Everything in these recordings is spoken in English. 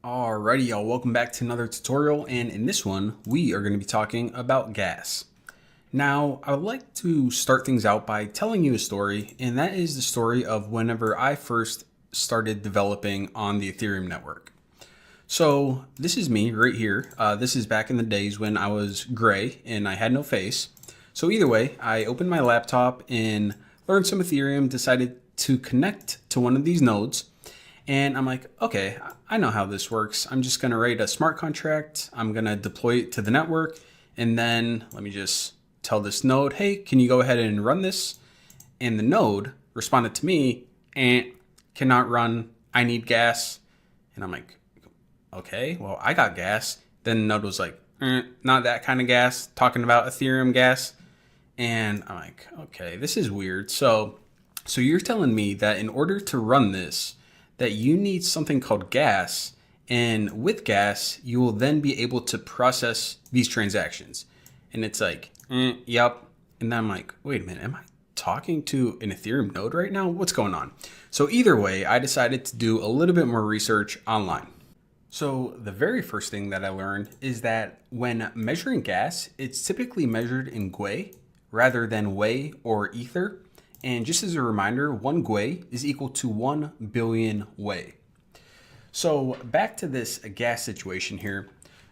Alrighty, y'all, welcome back to another tutorial, and in this one, we are going to be talking about gas. Now, I would like to start things out by telling you a story, and that is the story of whenever I first started developing on the Ethereum network. So, this is me right here. This is back in the days when I was gray and I had no face. So either way, I opened my laptop and learned some Ethereum, decided to connect to one of these nodes. And I'm like, okay, I know how this works. I'm just going to write a smart contract. I'm going to deploy it to the network. And then let me just tell this node, hey, can you go ahead and run this? And the node responded to me, and cannot run. I need gas. And I'm like, okay, well, I got gas. Then the node was like, not that kind of gas, talking about Ethereum gas. And I'm like, okay, this is weird. So you're telling me that in order to run this, that you need something called gas, and with gas, you will then be able to process these transactions. And it's like, yep. And then I'm like, wait a minute, am I talking to an Ethereum node right now? What's going on? So either way, I decided to do a little bit more research online. So the very first thing that I learned is that when measuring gas, it's typically measured in gwei rather than wei or ether. And just as a reminder, 1 gwei is equal to 1 billion wei. So back to this gas situation here.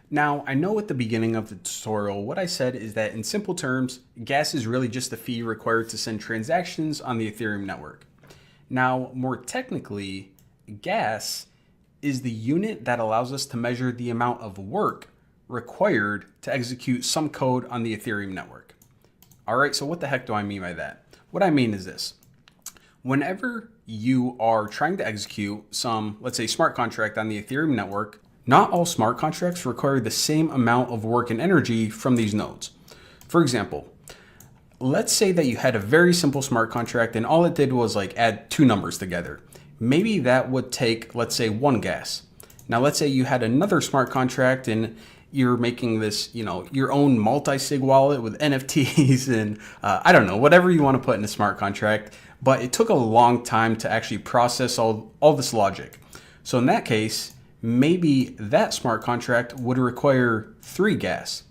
Now, I know at the beginning of the tutorial, what I said is that in simple terms, gas is really just the fee required to send transactions on the Ethereum network. Now, more technically, gas is the unit that allows us to measure the amount of work required to execute some code on the Ethereum network. All right, so what the heck do I mean by that? What I mean is this. Whenever you are trying to execute some, let's say, smart contract on the Ethereum network, not all smart contracts require the same amount of work and energy from these nodes. For example, let's say that you had a very simple smart contract and all it did was like add 2 numbers together. Maybe that would take, let's say, 1 gas. Now, let's say you had another smart contract and you're making this, your own multi-sig wallet with NFTs and I don't know, whatever you want to put in a smart contract, but it took a long time to actually process all this logic. So in that case, maybe that smart contract would require 3 gas.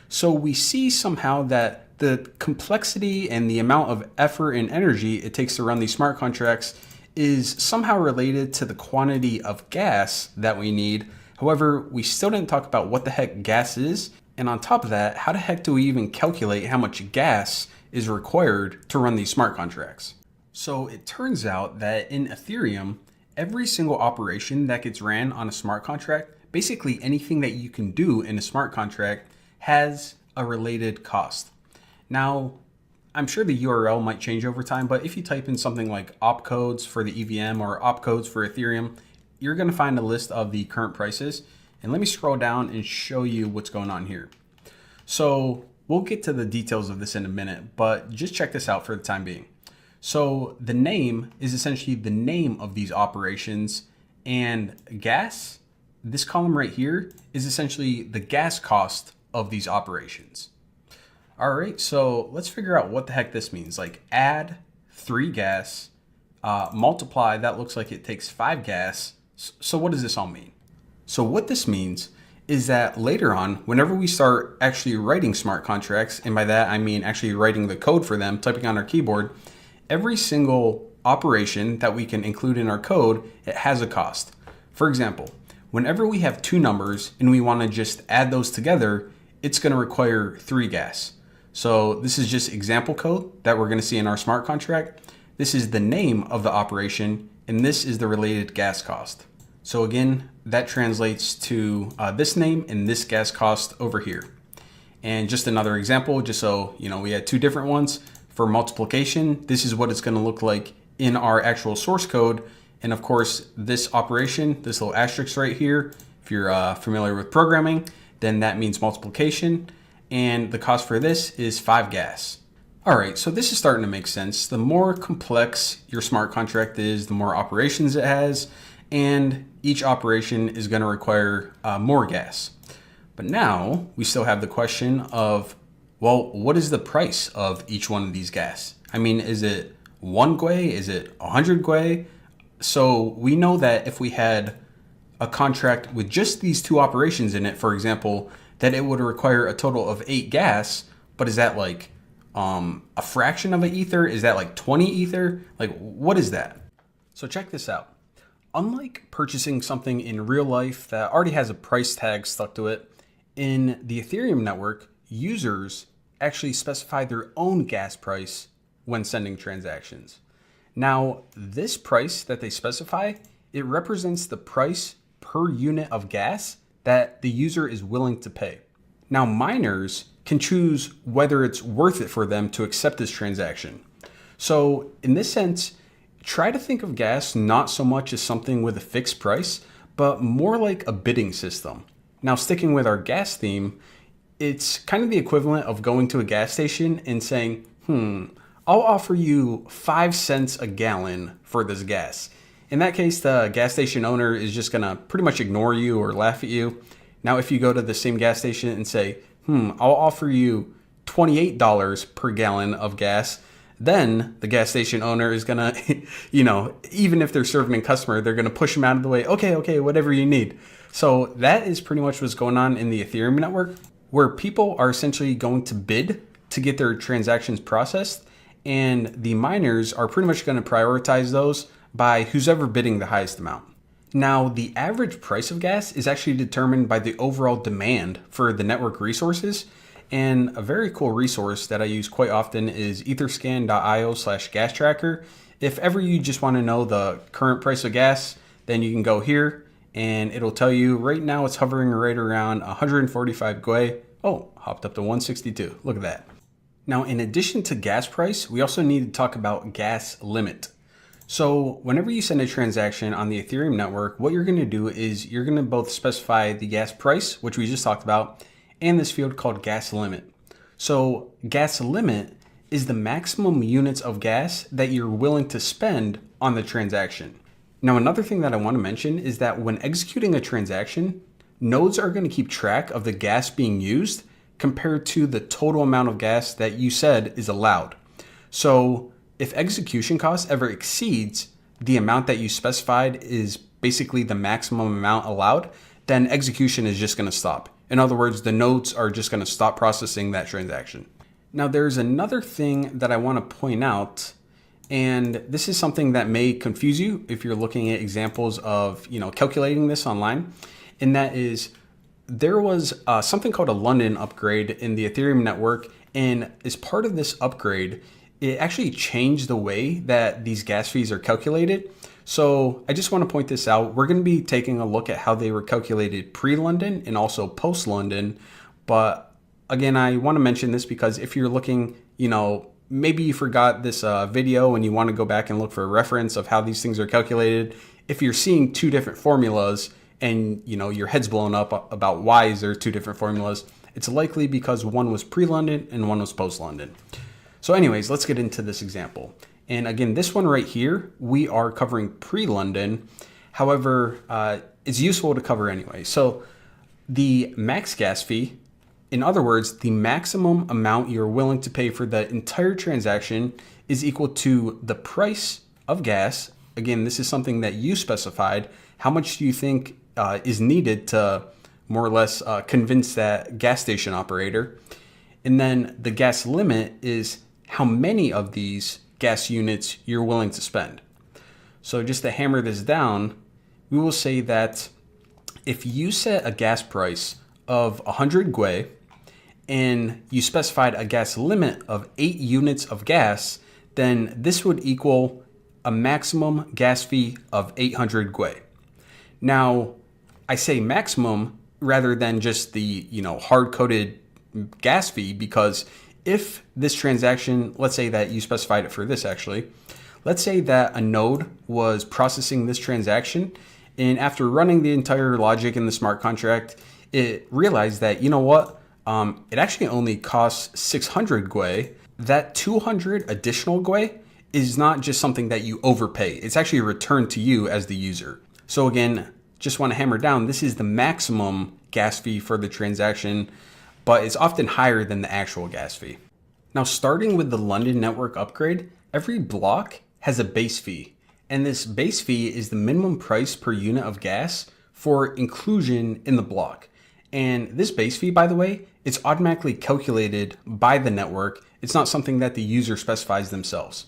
So we see somehow that the complexity and the amount of effort and energy it takes to run these smart contracts is somehow related to the quantity of gas that we need. However, we still didn't talk about what the heck gas is. And on top of that, how the heck do we even calculate how much gas is required to run these smart contracts? So it turns out that in Ethereum, every single operation that gets ran on a smart contract, basically anything that you can do in a smart contract, has a related cost. Now, I'm sure the URL might change over time, but if you type in something like opcodes for the EVM or opcodes for Ethereum, you're going to find a list of the current prices. And let me scroll down and show you what's going on here. So we'll get to the details of this in a minute, but just check this out for the time being. So the name is essentially the name of these operations, and gas, this column right here, is essentially the gas cost of these operations. All right, so let's figure out what the heck this means. Like add 3 gas, multiply, that looks like it takes 5 gas. So what does this all mean? So what this means is that later on, whenever we start actually writing smart contracts, and by that I mean actually writing the code for them, typing on our keyboard, every single operation that we can include in our code, it has a cost. For example, whenever we have 2 numbers and we want to just add those together, it's going to require 3 gas. So this is just example code that we're going to see in our smart contract. This is the name of the operation, and this is the related gas cost. So again, that translates to this name and this gas cost over here. And just another example, just so we had 2 different ones. For multiplication, this is what it's going to look like in our actual source code. And of course, this operation, this little asterisk right here, if you're familiar with programming, then that means multiplication. And the cost for this is 5 gas. All right, so this is starting to make sense. The more complex your smart contract is, the more operations it has, and each operation is going to require more gas. But now we still have the question of, well, what is the price of each one of these gas? I mean, is it 1 gwei? Is it 100 gwei? So we know that if we had a contract with just these two operations in it, for example, that it would require a total of 8 gas, but is that like a fraction of an ether? Is that like 20 ether? Like, what is that? So check this out. Unlike purchasing something in real life that already has a price tag stuck to it, in the Ethereum network, users actually specify their own gas price when sending transactions. Now, this price that they specify, it represents the price per unit of gas that the user is willing to pay. Now, miners can choose whether it's worth it for them to accept this transaction. So in this sense, try to think of gas not so much as something with a fixed price, but more like a bidding system. Now, sticking with our gas theme, it's kind of the equivalent of going to a gas station and saying, I'll offer you 5 cents a gallon for this gas. In that case, the gas station owner is just gonna pretty much ignore you or laugh at you. Now, if you go to the same gas station and say, I'll offer you $28 per gallon of gas, then the gas station owner is gonna, even if they're serving a customer, they're gonna push them out of the way. Okay, whatever you need. So that is pretty much what's going on in the Ethereum network, where people are essentially going to bid to get their transactions processed, and the miners are pretty much going to prioritize those by who's ever bidding the highest amount. Now, the average price of gas is actually determined by the overall demand for the network resources, and a very cool resource that I use quite often is etherscan.io/gas tracker. If ever you just want to know the current price of gas, then you can go here and it'll tell you right now it's hovering right around 145 Gwei. Oh, hopped up to 162. Look at that. Now, in addition to gas price, we also need to talk about gas limit. So whenever you send a transaction on the Ethereum network, what you're going to do is you're going to both specify the gas price, which we just talked about, and this field called gas limit. So gas limit is the maximum units of gas that you're willing to spend on the transaction. Now, another thing that I want to mention is that when executing a transaction, nodes are going to keep track of the gas being used compared to the total amount of gas that you said is allowed. So if execution cost ever exceeds the amount that you specified is basically the maximum amount allowed, then execution is just going to stop. In other words, the nodes are just going to stop processing that transaction. Now, there's another thing that I want to point out, and this is something that may confuse you if you're looking at examples of, calculating this online. And that is, there was something called a London upgrade in the Ethereum network. And as part of this upgrade, it actually changed the way that these gas fees are calculated. So I just want to point this out. We're going to be taking a look at how they were calculated pre-London and also post-London. But again, I want to mention this because if you're looking, maybe you forgot this video and you want to go back and look for a reference of how these things are calculated. If you're seeing two different formulas and your head's blown up about why is there two different formulas, it's likely because one was pre-London and one was post-London. So anyways, let's get into this example. And again, this one right here, we are covering pre-London. However, it's useful to cover anyway. So the max gas fee, in other words, the maximum amount you're willing to pay for the entire transaction is equal to the price of gas. Again, this is something that you specified. How much do you think is needed to more or less convince that gas station operator? And then the gas limit is how many of these gas units you're willing to spend. So just to hammer this down, we will say that if you set a gas price of 100 Gwei and you specified a gas limit of 8 units of gas, then this would equal a maximum gas fee of 800 Gwei. Now, I say maximum rather than just the, hard-coded gas fee, because if this transaction, let's say that you specified it for this actually, let's say that a node was processing this transaction, and after running the entire logic in the smart contract, it realized that, it actually only costs 600 Gwei. That 200 additional Gwei is not just something that you overpay. It's actually returned to you as the user. So again, just want to hammer down, this is the maximum gas fee for the transaction, but it's often higher than the actual gas fee. Now, starting with the London network upgrade, every block has a base fee, and this base fee is the minimum price per unit of gas for inclusion in the block. And this base fee, by the way, it's automatically calculated by the network. It's not something that the user specifies themselves.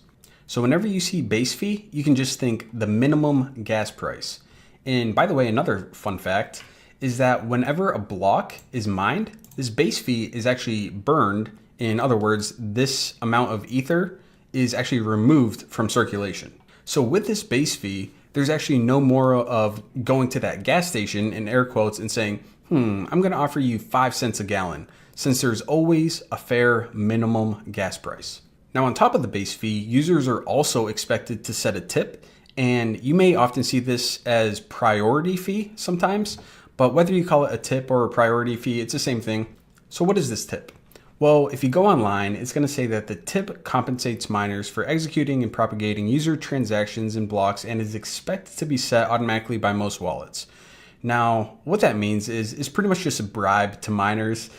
So whenever you see base fee, you can just think the minimum gas price. And by the way, another fun fact is that whenever a block is mined, this base fee is actually burned. In other words, this amount of ether is actually removed from circulation. So with this base fee, there's actually no more of going to that gas station in air quotes and saying, I'm going to offer you 5 cents a gallon, since there's always a fair minimum gas price. Now, on top of the base fee, users are also expected to set a tip, and you may often see this as priority fee sometimes, but whether you call it a tip or a priority fee, it's the same thing. So what is this tip? Well, if you go online, it's going to say that the tip compensates miners for executing and propagating user transactions in blocks and is expected to be set automatically by most wallets. Now, what that means is pretty much just a bribe to miners.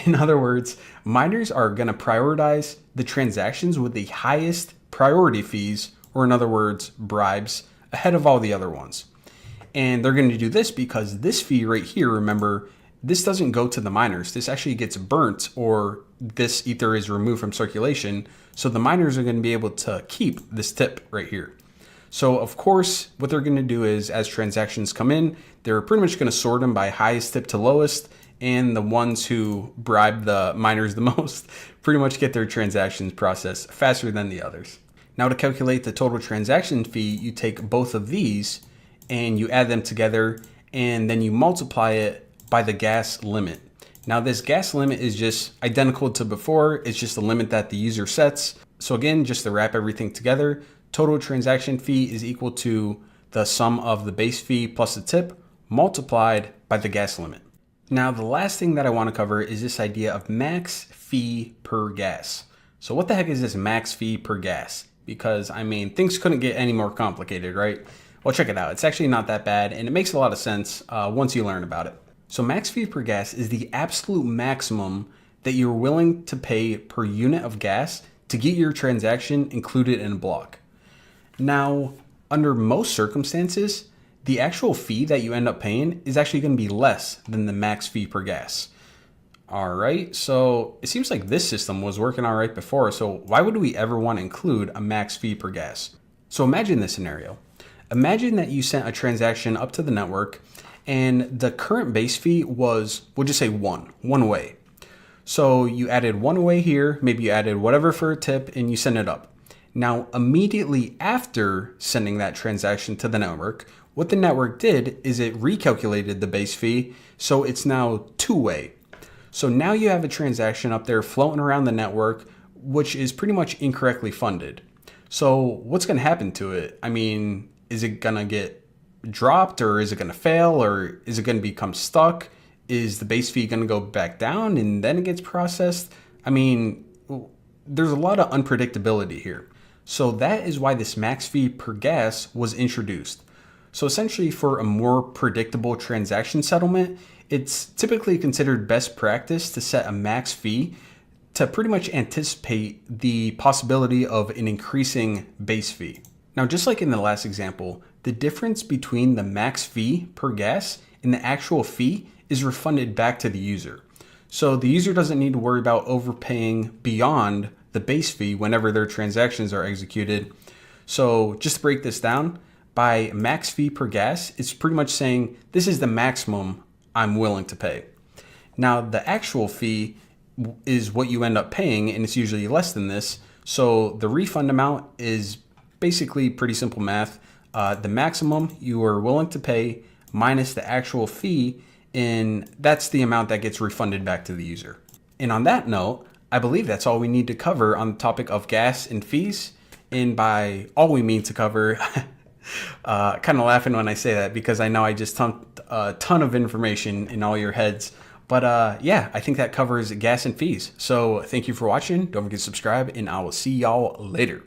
In other words, miners are going to prioritize the transactions with the highest priority fees, or in other words, bribes, ahead of all the other ones. And they're going to do this because this fee right here, remember, this doesn't go to the miners. This actually gets burnt, or this ether is removed from circulation. So the miners are going to be able to keep this tip right here. So of course, what they're going to do is as transactions come in, they're pretty much going to sort them by highest tip to lowest. And the ones who bribe the miners the most pretty much get their transactions processed faster than the others. Now to calculate the total transaction fee, you take both of these and you add them together, and then you multiply it by the gas limit. Now this gas limit is just identical to before. It's just a limit that the user sets. So again, just to wrap everything together, total transaction fee is equal to the sum of the base fee plus the tip multiplied by the gas limit. Now the last thing that I want to cover is this idea of max fee per gas. So what the heck is this max fee per gas? Because I mean, things couldn't get any more complicated, right? Well, check it out. It's actually not that bad, and it makes a lot of sense once you learn about it. So max fee per gas is the absolute maximum that you're willing to pay per unit of gas to get your transaction included in a block. Now, under most circumstances, the actual fee that you end up paying is actually going to be less than the max fee per gas. All right, so it seems like this system was working all right before, so why would we ever want to include a max fee per gas? So imagine this scenario. Imagine that you sent a transaction up to the network and the current base fee was, we'll just say one way. So you added one way here, maybe you added whatever for a tip, and you send it up. Now, immediately after sending that transaction to the network, what the network did is it recalculated the base fee, so it's now two-way. So now you have a transaction up there floating around the network, which is pretty much incorrectly funded. So what's going to happen to it? I mean, is it going to get dropped, or is it going to fail, or is it going to become stuck? Is the base fee going to go back down and then it gets processed? I mean, there's a lot of unpredictability here. So that is why this max fee per gas was introduced. So essentially, for a more predictable transaction settlement, it's typically considered best practice to set a max fee to pretty much anticipate the possibility of an increasing base fee. Now, just like in the last example, the difference between the max fee per gas and the actual fee is refunded back to the user. So the user doesn't need to worry about overpaying beyond the base fee whenever their transactions are executed. So just to break this down, by max fee per gas, it's pretty much saying this is the maximum I'm willing to pay. Now, the actual fee is what you end up paying, and it's usually less than this. So the refund amount is basically pretty simple math. The maximum you are willing to pay minus the actual fee, and that's the amount that gets refunded back to the user. And on that note, I believe that's all we need to cover on the topic of gas and fees. And by all we mean to cover, kind of laughing when I say that because I know I just dumped a ton of information in all your heads. But yeah, I think that covers gas and fees. So thank you for watching. Don't forget to subscribe, and I will see y'all later.